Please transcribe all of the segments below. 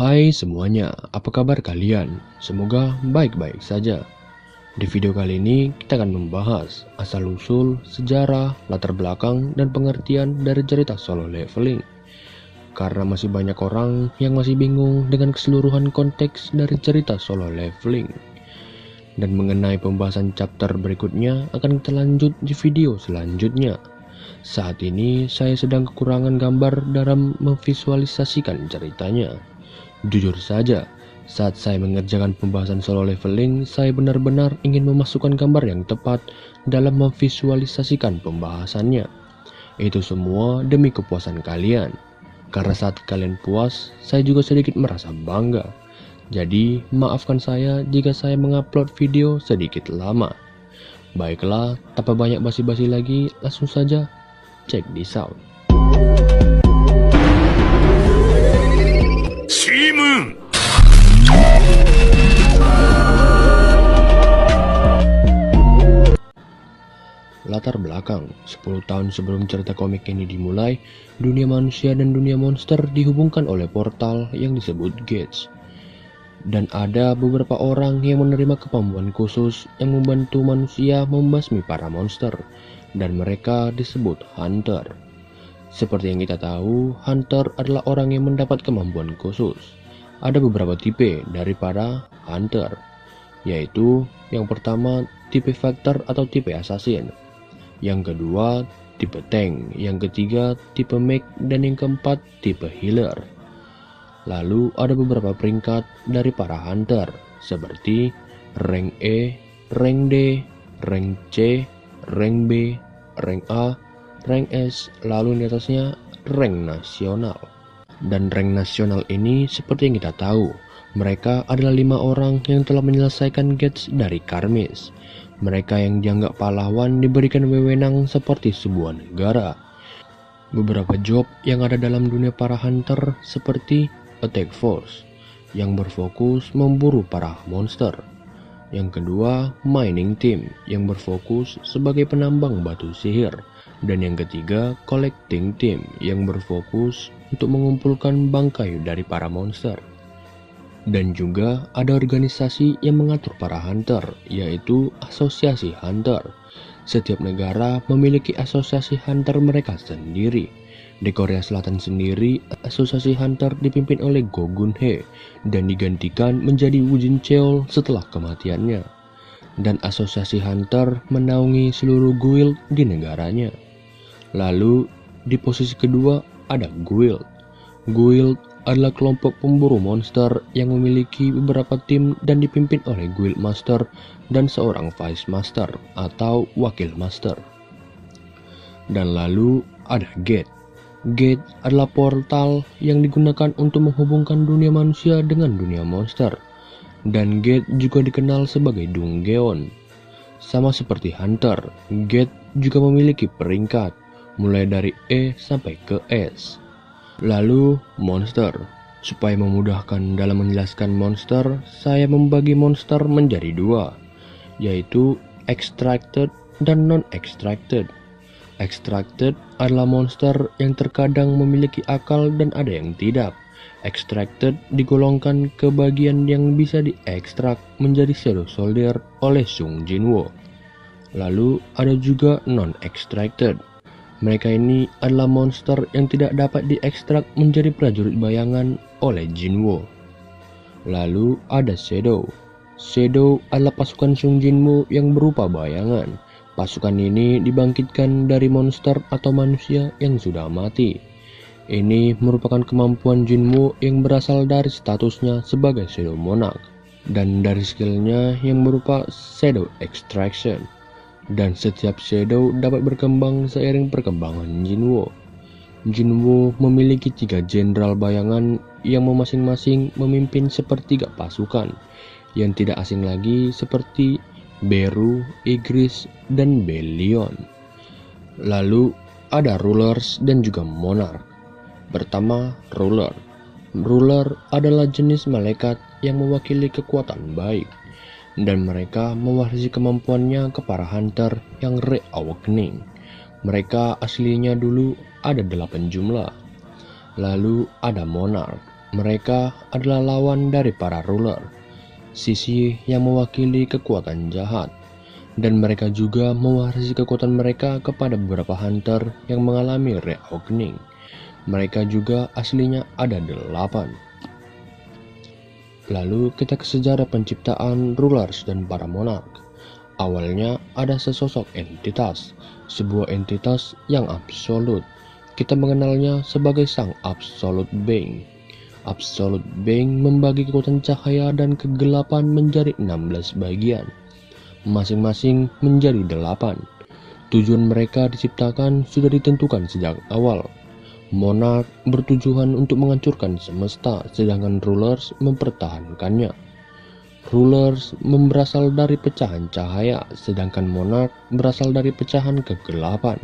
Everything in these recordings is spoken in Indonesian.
Hai semuanya, apa kabar kalian? Semoga baik-baik saja. Di video kali ini kita akan membahas asal-usul, sejarah, latar belakang, dan pengertian dari cerita solo leveling. Karena masih banyak orang yang masih bingung dengan keseluruhan konteks dari cerita solo leveling. Dan mengenai pembahasan chapter berikutnya akan kita lanjut di video selanjutnya. Saat ini saya sedang kekurangan gambar dalam memvisualisasikan ceritanya. Jujur saja, saat saya mengerjakan pembahasan solo leveling, saya benar-benar ingin memasukkan gambar yang tepat dalam memvisualisasikan pembahasannya. Itu semua demi kepuasan kalian. Karena saat kalian puas, saya juga sedikit merasa bangga. Jadi, maafkan saya jika saya mengupload video sedikit lama. Baiklah, tanpa banyak basi-basi lagi, langsung saja check this out. Latar belakang, 10 tahun sebelum cerita komik ini dimulai, dunia manusia dan dunia monster dihubungkan oleh portal yang disebut Gates. Dan ada beberapa orang yang menerima kemampuan khusus yang membantu manusia membasmi para monster, dan mereka disebut Hunter. Seperti yang kita tahu, Hunter adalah orang yang mendapat kemampuan khusus. Ada beberapa tipe dari para Hunter, yaitu yang pertama tipe Fighter atau tipe Assassin, yang kedua tipe Tank, yang ketiga tipe Mech, dan yang keempat tipe Healer. Lalu ada beberapa peringkat dari para Hunter, seperti rank E, rank D, rank C, rank B, rank A, rank S, lalu di atasnya rank nasional. Dan rank nasional ini seperti yang kita tahu, mereka adalah 5 orang yang telah menyelesaikan Gates dari Karmis. Mereka yang dianggap pahlawan diberikan wewenang seperti sebuah negara. Beberapa job yang ada dalam dunia para hunter seperti Attack Force, yang berfokus memburu para monster. Yang kedua, Mining Team, yang berfokus sebagai penambang batu sihir. Dan yang ketiga, Collecting Team, yang berfokus untuk mengumpulkan bangkai dari para monster. Dan juga ada organisasi yang mengatur para hunter, yaitu Asosiasi Hunter. Setiap negara memiliki asosiasi hunter mereka sendiri. Di Korea Selatan sendiri, Asosiasi Hunter dipimpin oleh Go Gun-hye dan digantikan menjadi Woo Jin-cheol setelah kematiannya. Dan Asosiasi Hunter menaungi seluruh guild di negaranya. Lalu di posisi kedua ada Guild. Guild adalah kelompok pemburu monster yang memiliki beberapa tim dan dipimpin oleh Guild Master dan seorang Vice Master atau Wakil Master. Dan lalu ada Gate. Gate adalah portal yang digunakan untuk menghubungkan dunia manusia dengan dunia monster. Dan Gate juga dikenal sebagai Dunggeon. Sama seperti Hunter, Gate juga memiliki peringkat, mulai dari E sampai ke S. Lalu monster. Supaya memudahkan dalam menjelaskan monster, saya membagi monster menjadi 2, yaitu extracted dan non-extracted. Extracted adalah monster yang terkadang memiliki akal dan ada yang tidak. Extracted digolongkan ke bagian yang bisa diekstrak menjadi Shadow Soldier oleh Sung Jinwoo. Lalu ada juga non-extracted. Mereka ini adalah monster yang tidak dapat diekstrak menjadi prajurit bayangan oleh Jinwoo. Lalu ada Shadow. Shadow adalah pasukan Sung Jinwoo yang berupa bayangan. Pasukan ini dibangkitkan dari monster atau manusia yang sudah mati. Ini merupakan kemampuan Jinwoo yang berasal dari statusnya sebagai Shadow Monarch dan dari skillnya yang berupa Shadow Extraction. Dan setiap Shadow dapat berkembang seiring perkembangan Jinwoo. Jinwoo memiliki 3 jenderal bayangan yang masing-masing memimpin sepertiga pasukan, yang tidak asing lagi seperti Beru, Igris, dan Belion. Lalu ada Rulers dan juga Monarch. Pertama, Ruler. Ruler adalah jenis malaikat yang mewakili kekuatan baik, dan mereka mewarisi kemampuannya ke para hunter yang re-awakening. Mereka aslinya dulu ada 8 jumlah. Lalu ada Monarch. Mereka adalah lawan dari para ruler, sisi yang mewakili kekuatan jahat, dan mereka juga mewarisi kekuatan mereka kepada beberapa hunter yang mengalami reawakening. Mereka juga aslinya ada 8. Lalu kita ke sejarah penciptaan rulers dan para monark. Awalnya ada sesosok entitas, sebuah entitas yang absolut. Kita mengenalnya sebagai sang Absolute Being. Absolute Being membagi kekuatan cahaya dan kegelapan menjadi 16 bagian, masing-masing menjadi 8. Tujuan mereka diciptakan sudah ditentukan sejak awal. Monarch bertujuan untuk menghancurkan semesta, sedangkan rulers mempertahankannya. Rulers berasal dari pecahan cahaya, sedangkan monarch berasal dari pecahan kegelapan.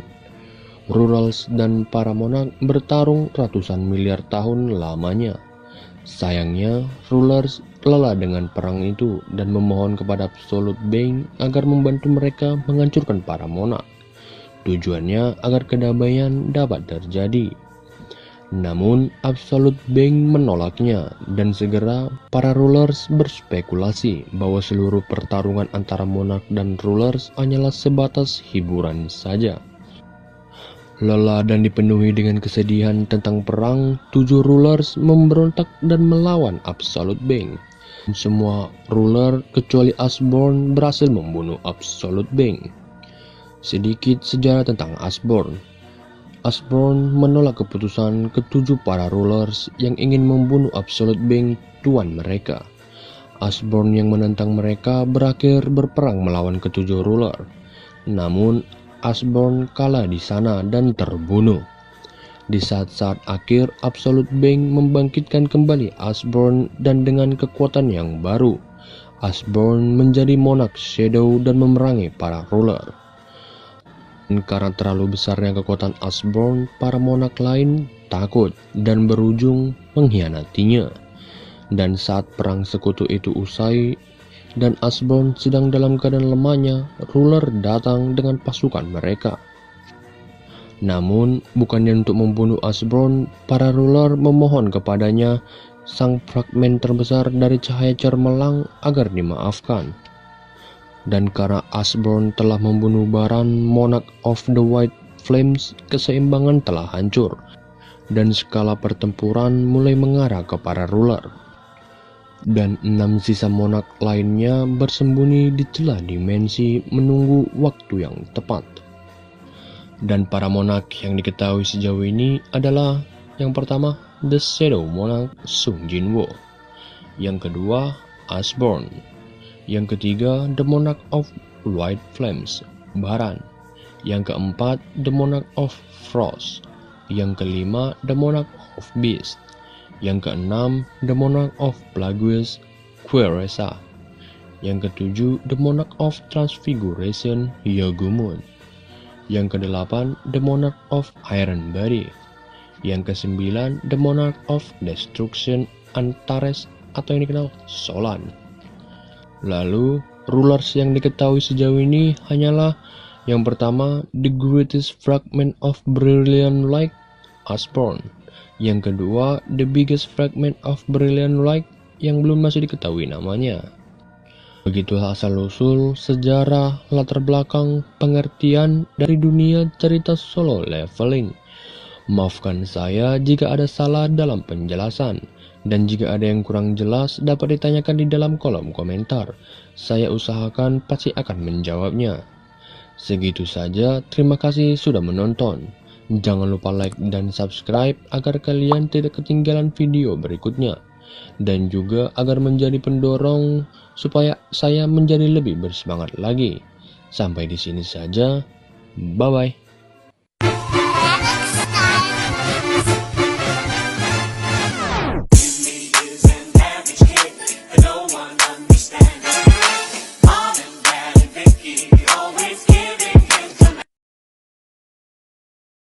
Rulers dan para monarch bertarung ratusan miliar tahun lamanya. Sayangnya, rulers lelah dengan perang itu dan memohon kepada Absolute Being agar membantu mereka menghancurkan para monarch. Tujuannya agar kedamaian dapat terjadi. Namun, Absolute Being menolaknya, dan segera para rulers berspekulasi bahwa seluruh pertarungan antara monarch dan rulers hanyalah sebatas hiburan saja. Lelah dan dipenuhi dengan kesedihan tentang perang, 7 rulers memberontak dan melawan Absolute Being. Semua ruler kecuali Asborn berhasil membunuh Absolute Being. Sedikit sejarah tentang Asborn. Asborn menolak keputusan ketujuh para rulers yang ingin membunuh Absolute Being, tuan mereka. Asborn yang menentang mereka berakhir berperang melawan ketujuh ruler. Namun, Asborn kalah di sana dan terbunuh. Di saat-saat akhir, Absolute Being membangkitkan kembali Asborn dan dengan kekuatan yang baru, Asborn menjadi monarch Shadow dan memerangi para ruler. Karena terlalu besarnya kekuatan Asborn, para monarch lain takut dan berujung mengkhianatinya. Dan saat perang sekutu itu usai dan Asborn sedang dalam keadaan lemahnya, ruler datang dengan pasukan mereka. Namun, bukannya untuk membunuh Asborn, para ruler memohon kepadanya sang fragmen terbesar dari cahaya cemerlang agar dimaafkan. Dan karena Asborn telah membunuh Baran, Monarch of the White Flames, keseimbangan telah hancur, dan skala pertempuran mulai mengarah ke para ruler. Dan 6 sisa monarch lainnya bersembunyi di celah dimensi menunggu waktu yang tepat. Dan para monarch yang diketahui sejauh ini adalah yang pertama, The Shadow Monarch Sung Jinwoo. Yang kedua, Asborn. Yang ketiga, The Monarch of White Flames, Baran. Yang keempat, The Monarch of Frost. Yang kelima, The Monarch of Beast. Yang keenam, The Monarch of Plagueis, Queresa. Yang ketujuh, The Monarch of Transfiguration, Yogumon. Yang kedelapan, The Monarch of Iron Body. Yang kesembilan, The Monarch of Destruction, Antares, atau yang dikenal Solan. Lalu, rulers yang diketahui sejauh ini hanyalah yang pertama, The Greatest Fragment of Brilliant Light, Asborn. Yang kedua, The Biggest Fragment of Brilliant Light, yang belum masih diketahui namanya. Begitulah asal-usul, sejarah, latar belakang, pengertian dari dunia cerita solo leveling. Maafkan saya jika ada salah dalam penjelasan. Dan jika ada yang kurang jelas, dapat ditanyakan di dalam kolom komentar. Saya usahakan pasti akan menjawabnya. Segitu saja, terima kasih sudah menonton. Jangan lupa like dan subscribe agar kalian tidak ketinggalan video berikutnya. Dan juga agar menjadi pendorong supaya saya menjadi lebih bersemangat lagi. Sampai di sini saja, bye-bye.